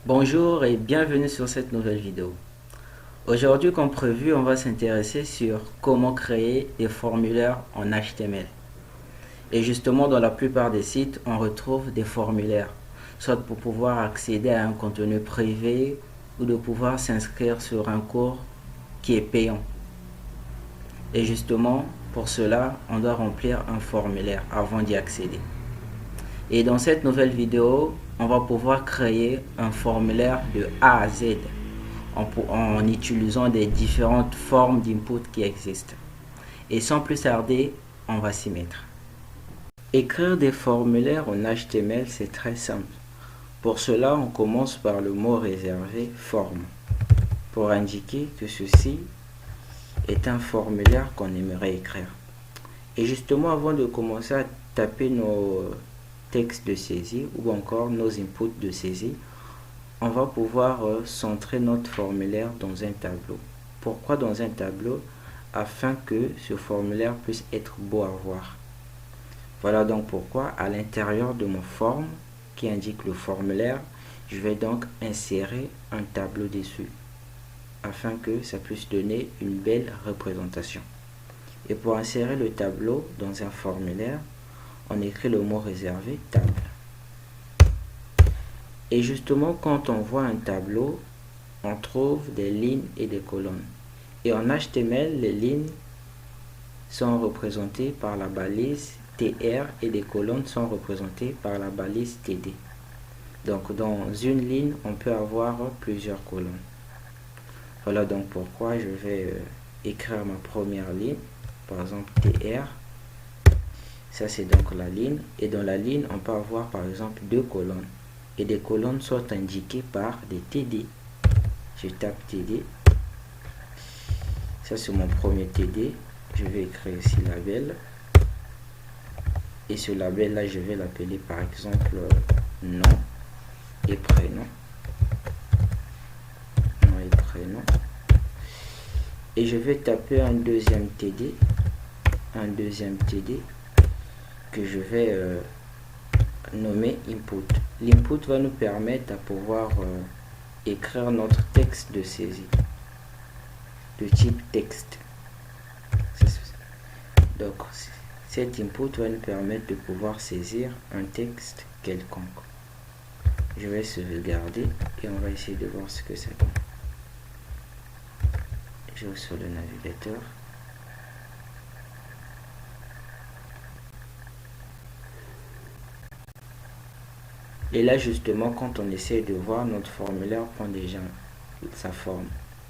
Bonjour et bienvenue sur cette nouvelle vidéo. Aujourd'hui, comme prévu, on va s'intéresser sur comment créer des formulaires en HTML. Et justement, dans la plupart des sites, on retrouve des formulaires, soit pour pouvoir accéder à un contenu privé ou de pouvoir s'inscrire sur un cours qui est payant. Et justement, pour cela, on doit remplir un formulaire avant d'y accéder. Et dans cette nouvelle vidéo, on va pouvoir créer un formulaire de A à Z en utilisant des différentes formes d'input qui existent. Et sans plus tarder, on va s'y mettre. Écrire des formulaires en HTML, c'est très simple. Pour cela, on commence par le mot réservé forme pour indiquer que ceci est un formulaire qu'on aimerait écrire. Et justement, avant de commencer à taper nos textes de saisie ou encore nos inputs de saisie, on va pouvoir centrer notre formulaire dans un tableau. Pourquoi dans un tableau? Afin que ce formulaire puisse être beau à voir. Voilà donc pourquoi à l'intérieur de mon forme qui indique le formulaire, je vais donc insérer un tableau dessus afin que ça puisse donner une belle représentation. Et pour insérer le tableau dans un formulaire, on écrit le mot réservé table. Et justement, quand on voit un tableau, on trouve des lignes et des colonnes. Et en HTML, les lignes sont représentées par la balise TR et les colonnes sont représentées par la balise TD. Donc dans une ligne, on peut avoir plusieurs colonnes. Voilà donc pourquoi je vais écrire ma première ligne, par exemple TR. Ça c'est donc la ligne. Et dans la ligne, on peut avoir par exemple deux colonnes. Et les colonnes sont indiquées par des TD. Je tape TD. Ça c'est mon premier TD. Je vais écrire ici label. Et ce label là, je vais l'appeler par exemple nom et prénom. Nom et prénom. Et je vais taper un deuxième TD. Un deuxième TD que je vais nommer input. L'input va nous permettre de pouvoir écrire notre texte de saisie de type texte. Donc cet input va nous permettre de pouvoir saisir un texte quelconque. Je vais sauvegarder et on va essayer de voir ce que ça donne. Je vais sur le navigateur. Et là justement, quand on essaie de voir, notre formulaire prend déjà sa forme.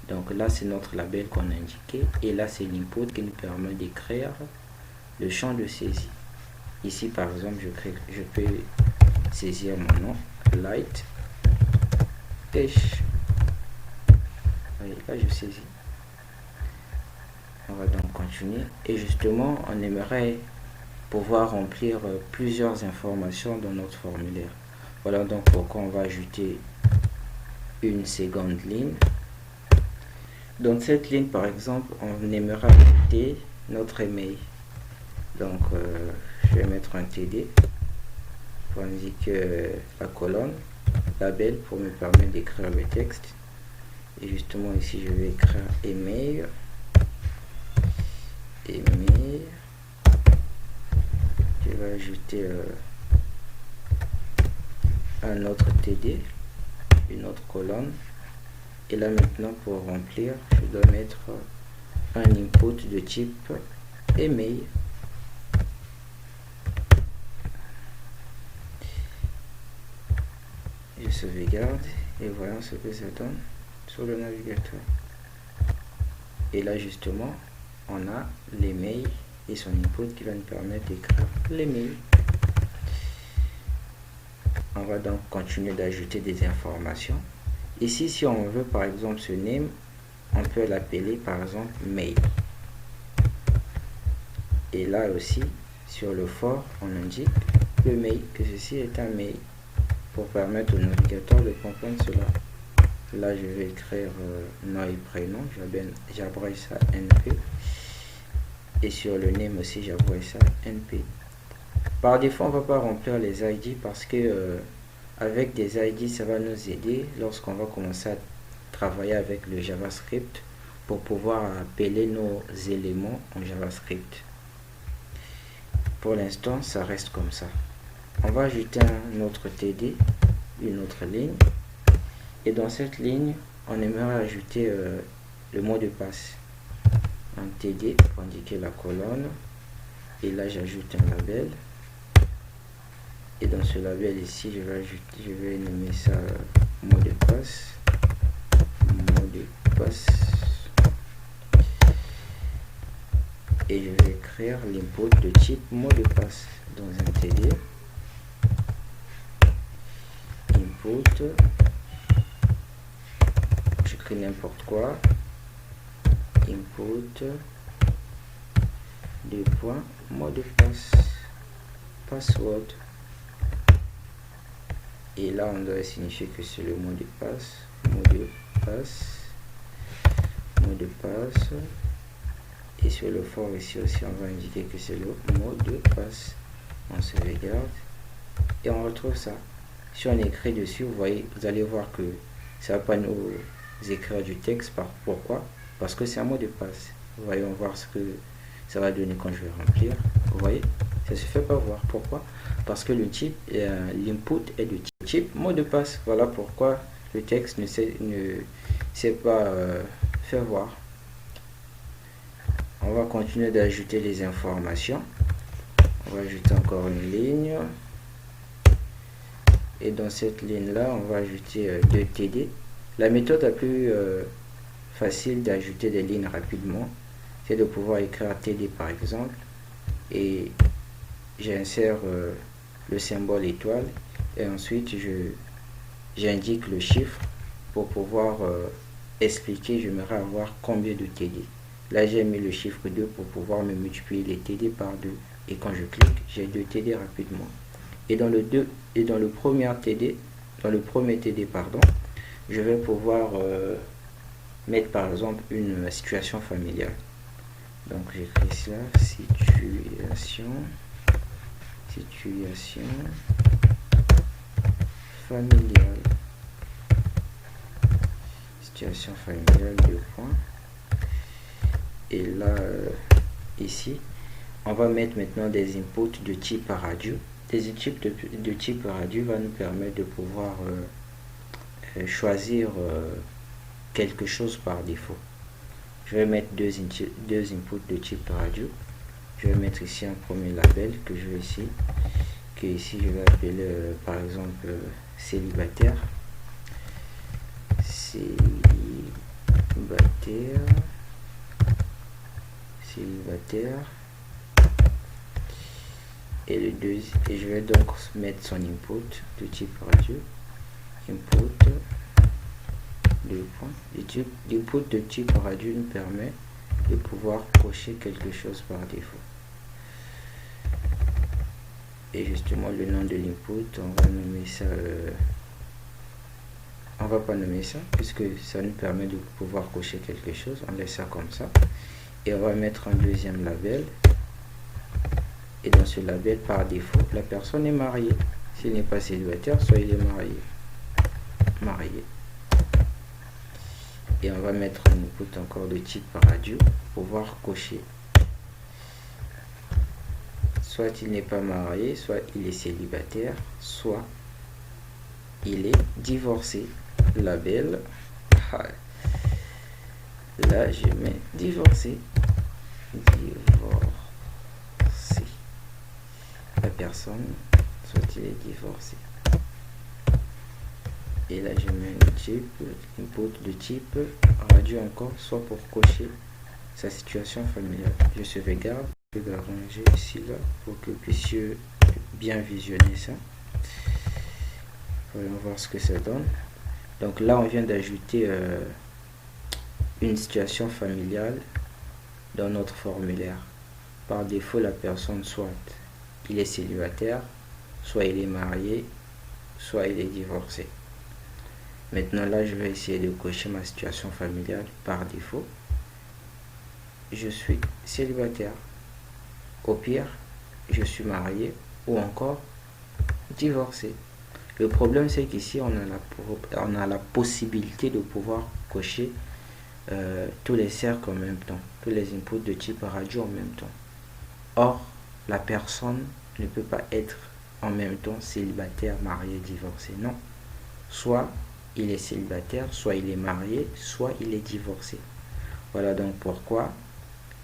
Donc là c'est notre label qu'on a indiqué et là c'est l'input qui nous permet d'écrire le champ de saisie. Ici par exemple je peux saisir mon nom, light pêche. Là je saisis. On va donc continuer et justement on aimerait pouvoir remplir plusieurs informations dans notre formulaire. Voilà donc pourquoi on va ajouter une seconde ligne. Dans cette ligne par exemple, on aimerait ajouter notre email. Donc je vais mettre un TD pour indiquer la colonne, label pour me permettre d'écrire le texte. Et justement ici je vais écrire email. Email. Je vais ajouter un autre TD, une autre colonne. Et là maintenant pour remplir, je dois mettre un input de type email. Je sauvegarde et voyons ce que ça donne sur le navigateur. Et là justement, on a l'email et son input qui va nous permettre d'écrire l'email. On va donc continuer d'ajouter des informations. Ici, si on veut par exemple ce name, on peut l'appeler par exemple mail. Et là aussi, sur le for, on indique le mail, que ceci est un mail, pour permettre au navigateur de comprendre cela. Là, je vais écrire nom et prénom, j'abrège ça NP. Et sur le name aussi, j'abrège ça NP. Par défaut, on ne va pas remplir les ID parce que Avec des ID, ça va nous aider lorsqu'on va commencer à travailler avec le JavaScript pour pouvoir appeler nos éléments en JavaScript. Pour l'instant, ça reste comme ça. On va ajouter un autre TD, une autre ligne. Et dans cette ligne, on aimerait ajouter le mot de passe. Un TD pour indiquer la colonne. Et là, j'ajoute un label. Et dans ce label ici, je vais nommer ça mot de passe. Mot de passe. Et je vais écrire l'input de type mot de passe dans un TD. Input. J'écris n'importe quoi. Input. Deux points. Mot de passe. Password. Et là, on doit signifier que c'est le mot de passe. Mot de passe. Mot de passe. Et sur le for ici aussi, on va indiquer que c'est le mot de passe. On sauvegarde. Et on retrouve ça. Si on écrit dessus, vous allez voir que ça ne va pas nous écrire du texte. Pourquoi? Parce que c'est un mot de passe. Voyons voir ce que ça va donner quand je vais remplir. Vous voyez? Ça se fait pas voir. Pourquoi? Parce que le type, l'input est de type mot de passe. Voilà pourquoi le texte ne sait pas faire voir. On va continuer d'ajouter les informations. On va ajouter encore une ligne. Et dans cette ligne-là, on va ajouter 2 TD. La méthode la plus facile d'ajouter des lignes rapidement, c'est de pouvoir écrire TD par exemple. Et j'insère le symbole étoile. Et ensuite, j'indique le chiffre pour pouvoir expliquer, j'aimerais avoir combien de TD. Là, j'ai mis le chiffre 2 pour pouvoir me multiplier les TD par 2. Et quand je clique, j'ai 2 TD rapidement. Et dans le premier TD, pardon, je vais pouvoir mettre par exemple une situation familiale. Donc j'écris cela, situation familiale. Situation familiale, 2 points. Et là, ici, on va mettre maintenant des inputs de type radio. Des inputs de type radio va nous permettre de pouvoir choisir quelque chose par défaut. Je vais mettre deux inputs de type radio. Je vais mettre ici un premier label que je vais ici je vais appeler par exemple célibataire. Célibataire. Et je vais donc mettre son input de type radio. Input 2 points. L'input de type radio nous permet de pouvoir cocher quelque chose par défaut. Et justement le nom de l'input, on va nommer ça on va pas nommer ça puisque ça nous permet de pouvoir cocher quelque chose. On laisse ça comme ça. Et on va mettre un deuxième label. Et dans ce label, par défaut, la personne est mariée. S'il n'est pas célibataire, soit il est marié. Et on va mettre un input encore de type radio pour pouvoir cocher. Soit il n'est pas marié, soit il est célibataire, soit il est divorcé. Label. Là, je mets divorcé. La personne, soit il est divorcé. Et là, je mets un input de type radio encore, soit pour cocher sa situation familiale. Je sauvegarde. Je vais arranger ici là pour que vous puissiez bien visionner ça. Voyons voir ce que ça donne. Donc là, on vient d'ajouter une situation familiale dans notre formulaire. Par défaut, la personne, soit il est célibataire, soit il est marié, soit il est divorcé. Maintenant, là, je vais essayer de cocher ma situation familiale par défaut. Je suis célibataire. Au pire, je suis marié ou encore divorcé. Le problème, c'est qu'ici, on a la possibilité de pouvoir cocher tous les cercles en même temps, tous les inputs de type radio en même temps. Or, la personne ne peut pas être en même temps célibataire, marié, divorcé. Non. Soit il est célibataire, soit il est marié, soit il est divorcé. Voilà donc pourquoi,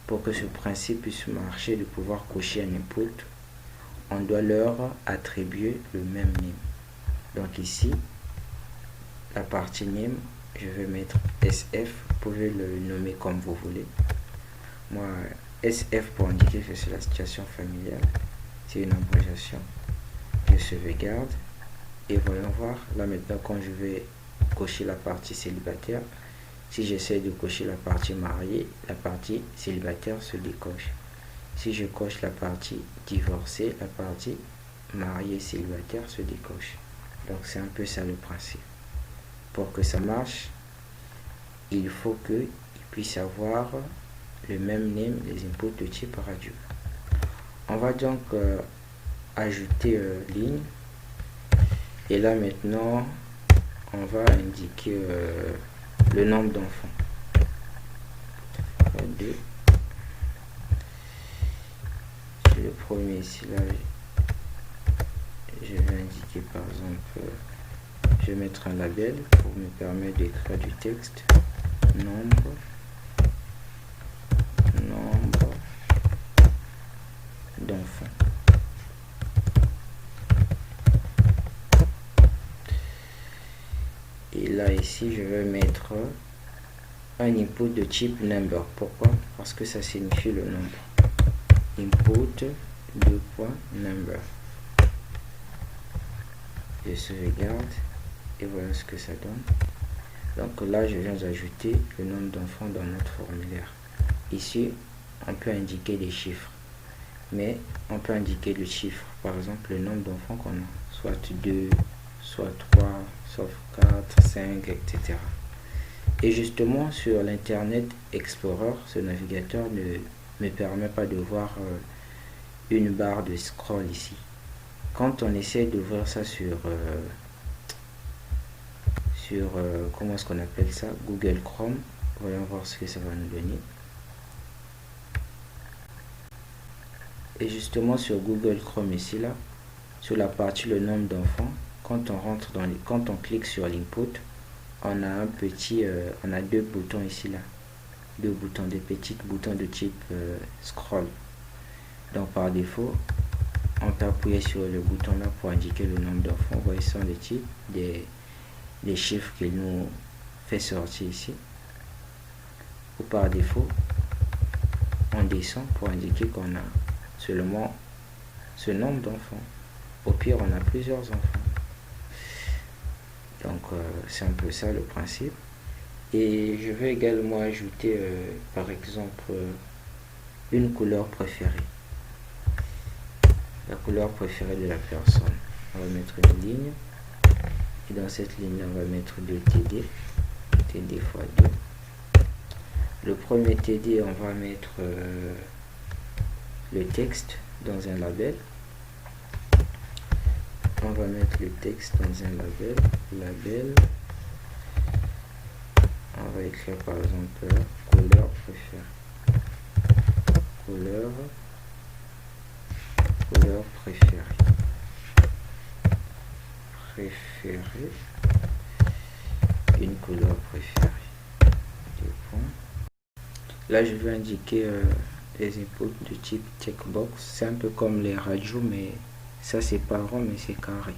pour que ce principe puisse marcher, de pouvoir cocher un input, on doit leur attribuer le même name. Donc ici, la partie name, je vais mettre SF, vous pouvez le nommer comme vous voulez. Moi, SF pour indiquer que c'est la situation familiale, c'est une abréviation. Je sauvegarde et voyons voir, là maintenant quand je vais cocher la partie célibataire, si j'essaie de cocher la partie mariée, la partie célibataire se décoche. Si je coche la partie divorcée, la partie mariée célibataire se décoche. Donc c'est un peu ça le principe. Pour que ça marche, il faut qu'il puisse avoir le même name des inputs de type radio. On va donc ajouter ligne. Et là maintenant, on va indiquer le nombre d'enfants. 2. C'est le premier ici, là. Je vais indiquer par exemple, je vais mettre un label pour me permettre d'écrire du texte. Nombre d'enfants. Et là ici je vais mettre un input de type number. Pourquoi? Parce que ça signifie le nombre. Input number. Je sauvegarde et voilà ce que ça donne. Donc là je viens d'ajouter le nombre d'enfants dans notre formulaire. Ici on peut indiquer des chiffres, mais on peut indiquer le chiffre, par exemple le nombre d'enfants qu'on a, soit 2, soit 3, soit 4, 5, etc. Et justement sur l'Internet Explorer, ce navigateur ne me permet pas de voir une barre de scroll ici. Quand on essaie d'ouvrir ça sur comment est-ce qu'on appelle ça, Google Chrome, voyons voir ce que ça va nous donner. Et justement sur Google Chrome ici là, sur la partie le nombre d'enfants, quand on rentre dans quand on clique sur l'input, on a un petit on a deux boutons ici là, deux boutons, des petits boutons de type scroll. Donc par défaut, on peut appuyer sur le bouton là pour indiquer le nombre d'enfants. Vous voyez, ce sont les types des chiffres qu'il nous fait sortir ici. Ou par défaut, on descend pour indiquer qu'on a seulement ce nombre d'enfants. Au pire, on a plusieurs enfants. Donc c'est un peu ça le principe. Et je vais également ajouter par exemple une couleur préférée, la couleur préférée de la personne. On va mettre une ligne et dans cette ligne on va mettre 2 TD, TD x 2. Le premier TD, on va mettre le texte dans un label. On va mettre le texte dans un label. On va écrire par exemple couleur préférée. Couleur préférée. Une couleur préférée. Là, je vais indiquer les inputs de type checkbox. C'est un peu comme les radios, mais ça c'est pas rond, mais c'est carré.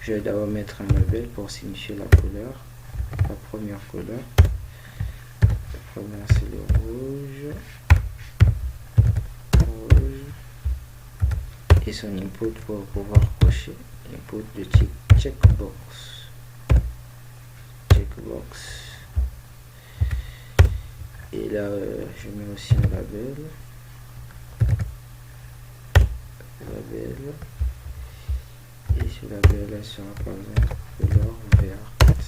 Je vais d'abord mettre un label pour signifier la couleur. La première couleur. La première c'est le rouge. Et son input pour pouvoir cocher. Input de type checkbox. Et là, je mets aussi un label. Et ce label là sera par exemple couleur verte.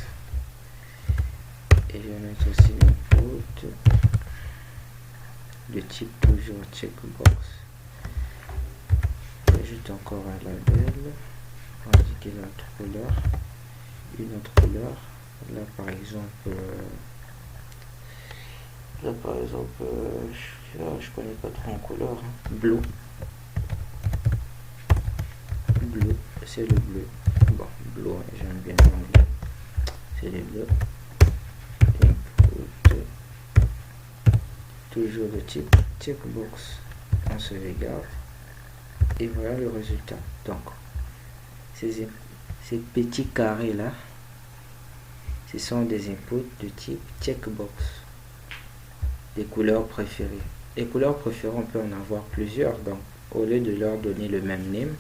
Et je vais mettre aussi l'input de type toujours checkbox. J'ajoute encore un label. pour indiquer l'autre couleur, une autre couleur. Là par exemple, je connais pas trop en couleur, hein. Bleu, c'est le bleu. Bon, bleu, j'aime bien l'anglais, c'est le bleu. Input, toujours le type checkbox, on se regarde et voilà le résultat. Donc ces petits carrés là, ce sont des inputs de type checkbox, des couleurs préférées. Les couleurs préférées, on peut en avoir plusieurs, donc au lieu de leur donner le même name,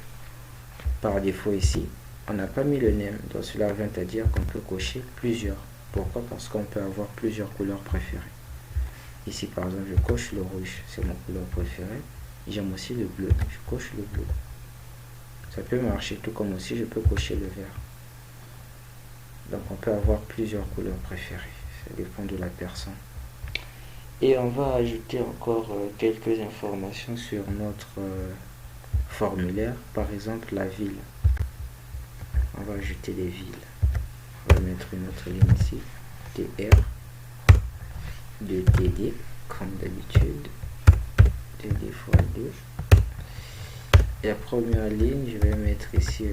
par défaut ici, on n'a pas mis le name, donc cela vient à dire qu'on peut cocher plusieurs. Pourquoi? Parce qu'on peut avoir plusieurs couleurs préférées. Ici par exemple, je coche le rouge, c'est mon couleur préférée. J'aime aussi le bleu, je coche le bleu. Ça peut marcher, tout comme aussi je peux cocher le vert. Donc on peut avoir plusieurs couleurs préférées, ça dépend de la personne. Et on va ajouter encore quelques informations sur notre formulaire. Par exemple la ville, on va ajouter des villes. On va mettre une autre ligne ici, TR, de TD comme d'habitude, TD fois 2. Et la première ligne, je vais mettre ici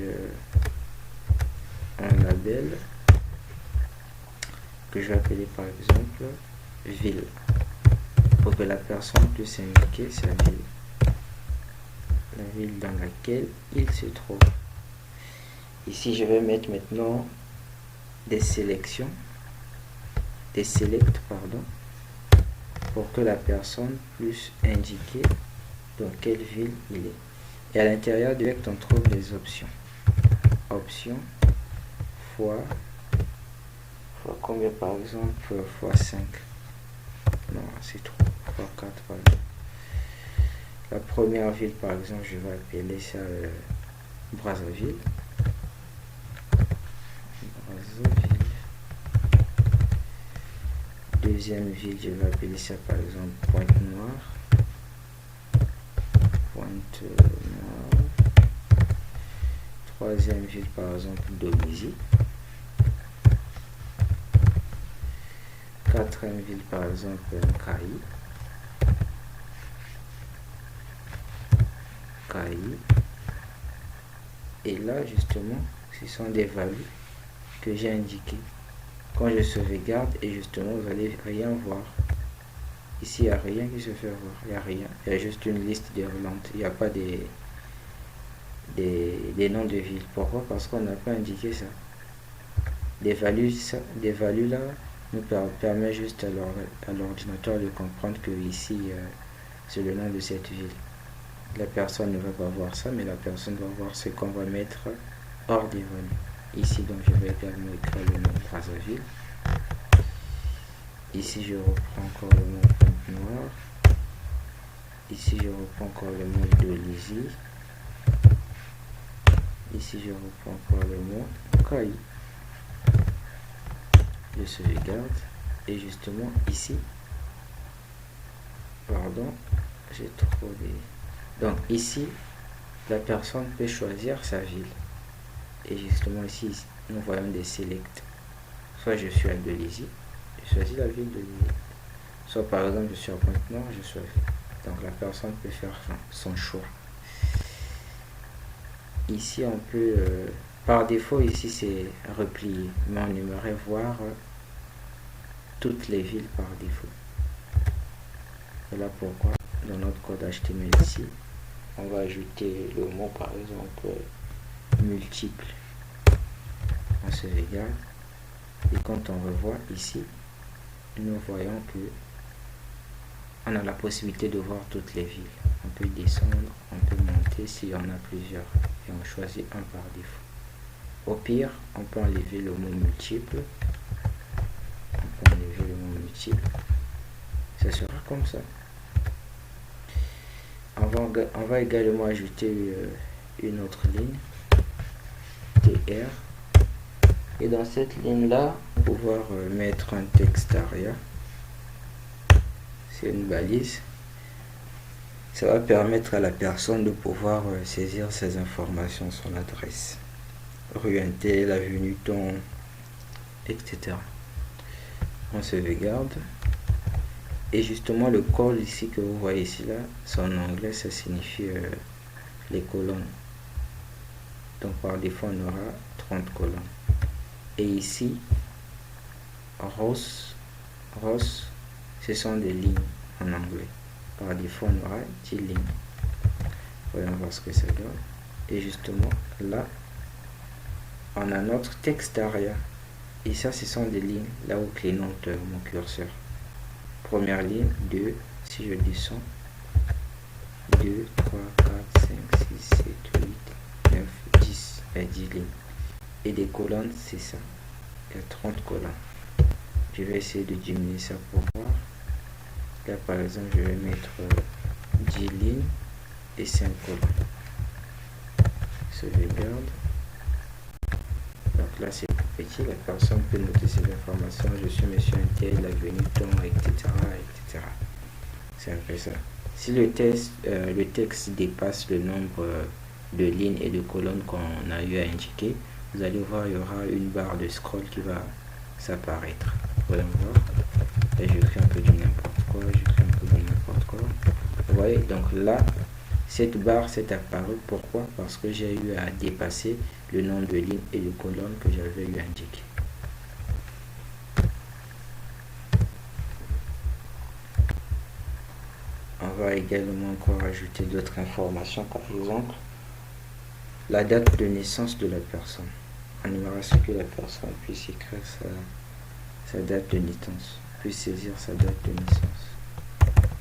un label que je vais appeler par exemple ville, pour que la personne puisse indiquer sa ville, la ville dans laquelle il se trouve. Ici je vais mettre maintenant des sélections, des selects pardon, pour que la personne puisse indiquer dans quelle ville il est. Et à l'intérieur du select on trouve les options. Options fois combien par exemple, fois 5. Non, c'est trop. Fois 4 par exemple. La première ville par exemple, je vais appeler ça Brazzaville. Deuxième ville, je vais appeler ça par exemple Pointe-Noire. Pointe-Noire. Troisième ville par exemple Domizzi. Quatrième ville par exemple Cailly. Et là justement, ce sont des values que j'ai indiquées. Quand je sauvegarde, et justement vous allez rien voir. Ici il n'y a rien qui se fait voir, il n'y a rien, il y a juste une liste déroulante, il n'y a pas des noms de villes. Pourquoi? Parce qu'on n'a pas indiqué ça. Des values là nous permet juste à l'ordinateur de comprendre que ici c'est le nom de cette ville. La personne ne va pas voir ça, mais la personne va voir ce qu'on va mettre hors des values. Ici donc je vais également écrire le nom Brazzaville. Ici je reprends encore le mot Pointe-Noire. Ici je reprends encore le mot Domizzi. Ici je reprends encore le mot Cailly. Je sauvegarde et justement ici, pardon, j'ai trop des... Donc ici, la personne peut choisir sa ville. Et justement ici, nous voyons des selects. Soit je suis à Domizzi, je choisis la ville de Domizzi. Soit par exemple je suis à Pointe-Noire, je choisis. Donc la personne peut faire son choix. Ici on peut, par défaut ici c'est replié, mais on aimerait voir toutes les villes par défaut. Voilà pourquoi dans notre code HTML ici, on va ajouter le mot par exemple multiple. On se regarde et quand on revoit ici, nous voyons que on a la possibilité de voir toutes les villes. On peut descendre, on peut monter s'il y en a plusieurs et on choisit un par défaut. Au pire, on peut enlever le mot multiple. On peut enlever le mot multiple. Ça sera comme ça. On va également ajouter une autre ligne TR. Et dans cette ligne là, on va pouvoir mettre un texte arrière. C'est une balise. Ça va permettre à la personne de pouvoir saisir ces informations sur l'adresse. rue Intel, avenue Ton, etc. On sauvegarde. Et justement, le call ici que vous voyez ici, là, c'est en anglais, ça signifie les colonnes. Donc par défaut, on aura 30 colonnes. Et ici, rows, ce sont des lignes en anglais. Par défaut, on aura 10 lignes. Voyons voir ce que ça donne. Et justement, là, on a notre texte arrière. Et ça, ce sont des lignes, là où clignote mon curseur. Première ligne, 2, si je descends, 2, 3, 4, 5, 6, 7, 8, 9, 10, 10 lignes. Et des colonnes, c'est ça. Il y a 30 colonnes. Je vais essayer de diminuer ça pour voir. Là, par exemple, je vais mettre 10 lignes et 5 colonnes. Sauvegarde. Donc là, c'est plus petit. La personne peut noter ces informations. Je suis monsieur Intel, l'avenue Ton, etc. etc. C'est un peu ça. Si le texte dépasse le nombre de lignes et de colonnes qu'on a eu à indiquer, vous allez voir, il y aura une barre de scroll qui va s'apparaître. Voyons voir. Et j'écris un peu du n'importe quoi. Vous voyez, donc là, cette barre s'est apparue. Pourquoi? Parce que j'ai eu à dépasser le nombre de lignes et de colonnes que j'avais eu indiqué. On va également encore ajouter d'autres informations, par exemple la date de naissance de la personne. On aimerait ce que la personne puisse écrire sa date de naissance, puisse saisir sa date de naissance.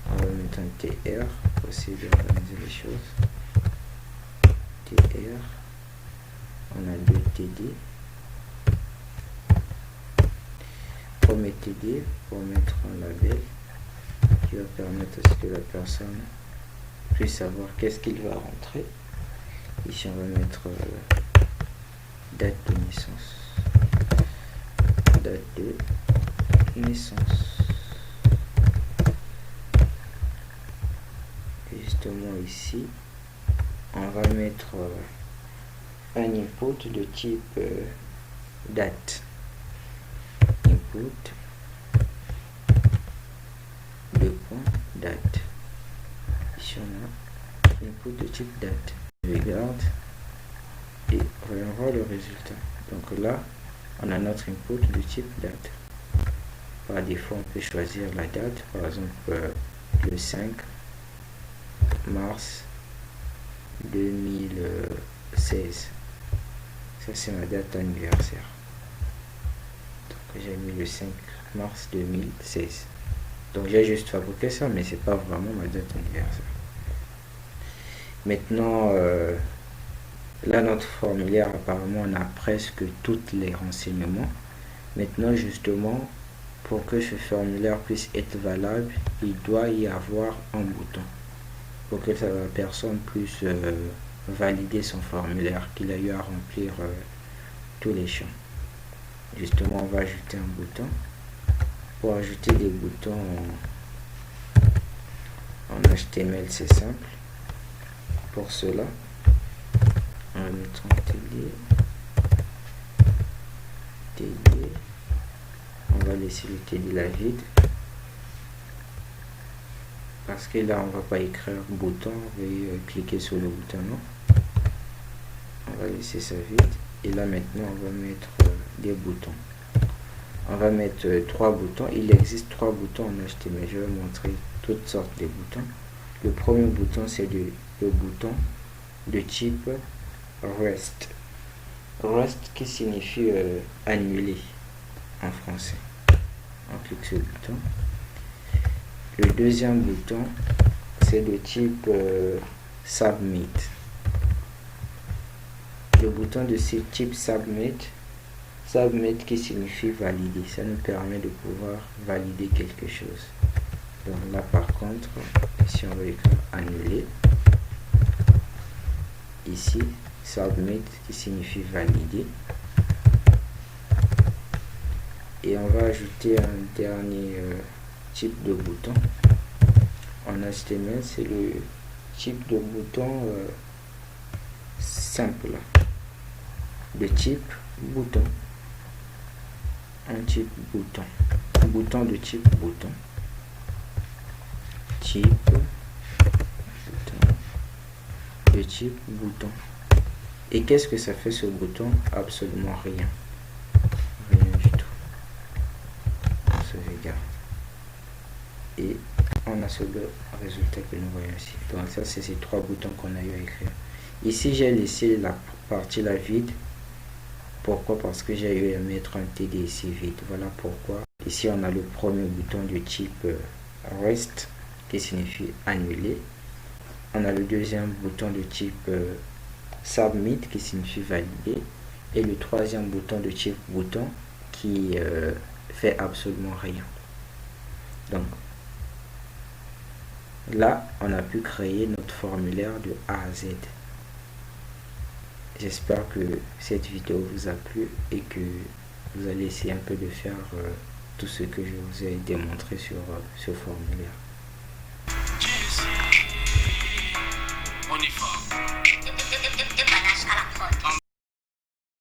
On va mettre un TR pour essayer d'organiser les choses. TR, on a deux TD. Premier TD pour mettre un label qui va permettre à ce que la personne puisse savoir qu'est-ce qu'il va rentrer. Ici on va mettre date de naissance. Date de naissance. Et justement ici, on va mettre un input de type date. Input date. Ici on a input de type date. Je regarde et voyons voir le résultat. Donc là, on a notre input de type date. Par défaut, on peut choisir la date, par exemple le 5 mars 2016. Ça, c'est ma date anniversaire. Donc j'ai mis le 5 mars 2016. Donc j'ai juste fabriqué ça, mais c'est pas vraiment ma date anniversaire. Maintenant, là notre formulaire, apparemment on a presque tous les renseignements. Maintenant justement, pour que ce formulaire puisse être valable, il doit y avoir un bouton pour que la personne puisse valider son formulaire, qu'il a eu à remplir tous les champs. Justement, on va ajouter un bouton. Pour ajouter des boutons en HTML, c'est simple. Pour cela, on va mettre un TD. On va laisser le TD là vide. Parce que là, on va pas écrire bouton. Veuillez cliquer sur le bouton, non. On va laisser ça vide. Et là, maintenant, on va mettre des boutons. On va mettre 3 boutons. Il existe 3 boutons en HTML. Je vais montrer toutes sortes de boutons. Le premier bouton, c'est le bouton de type REST. REST qui signifie annuler en français. On clique sur le bouton. Le deuxième bouton, c'est de type Submit. Le bouton de ce type Submit qui signifie valider. Ça nous permet de pouvoir valider quelque chose. Donc là par contre, ici on va écrire annuler. Ici, Submit qui signifie valider. Et on va ajouter un dernier type de bouton. En HTML, c'est le type de bouton simple. de type bouton. Un type bouton. Bouton de type bouton. Type bouton. De type bouton. Et qu'est-ce que ça fait ce bouton? Absolument rien. Rien du tout. On sauvegarde. Et on a ce résultat que nous voyons ici. Donc ça, c'est ces trois boutons qu'on a eu à écrire. Ici, j'ai laissé la partie là vide. Pourquoi? Parce que j'ai eu à mettre un TD ici vide. Voilà pourquoi. Ici, on a le premier bouton du type rest qui signifie annuler. On a le deuxième bouton de type submit qui signifie valider. Et le troisième bouton de type bouton qui fait absolument rien. Donc, là, on a pu créer notre formulaire de A à Z. J'espère que cette vidéo vous a plu et que vous allez essayer un peu de faire tout ce que je vous ai démontré sur ce formulaire.